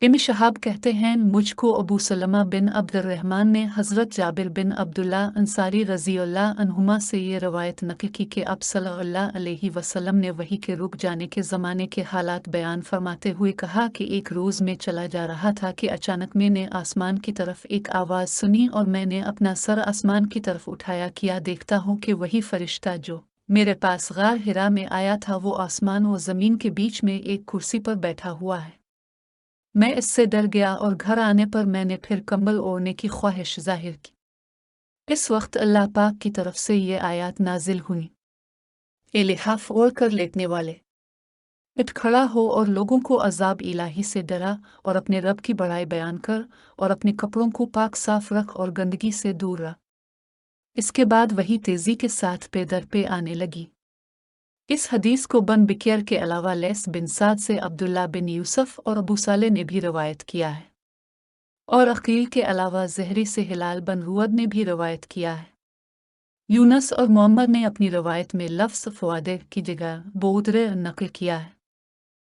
इब्न शहाब कहते हैं, मुझको अबू सलमा बिन अब्दुर्रहमान ने हज़रत जाबिर बिन अब्दुल्ला अंसारी रज़ियल्लाहु अन्हुमा से ये रवायत नक़ल की कि आप सल्लल्लाहु अलैहि वसल्लम ने वही के रुक जाने के ज़माने के हालात बयान फरमाते हुए कहा कि एक रोज़ में चला जा रहा था कि अचानक मैंने आसमान की तरफ एक आवाज़ सुनी और मैंने अपना सर आसमान की तरफ उठाया, किया देखता हूँ कि वही फरिश्ता जो मेरे पास गार हिरा में आया था वो आसमान व ज़मीन के बीच में एक कुर्सी पर बैठा हुआ है। मैं इससे डर गया और घर आने पर मैंने फिर कंबल ओढ़ने की ख्वाहिश जाहिर की। इस वक्त अल्लाह पाक की तरफ से ये आयत नाजिल हुई, ए लिहाफ ओढ़ कर लेटने वाले, उठ खड़ा हो और लोगों को अजाब इलाही से डरा और अपने रब की बड़ाई बयान कर और अपने कपड़ों को पाक साफ रख और गंदगी से दूर रख। इसके बाद वही तेजी के साथ पे दर पे आने लगी। इस हदीस को बन बिकियर के अलावा लैस बिन साद से अब्दुल्ला बिन यूसुफ और अबू साले ने भी रवायत किया है, और अकील के अलावा ज़हरी से हिलाल बन रुअद ने भी रवायत किया है। यूनस और मोहम्मद ने अपनी रवायत में लफ्ज़ फ़वादे की जगह बोदरे नक़ल किया है।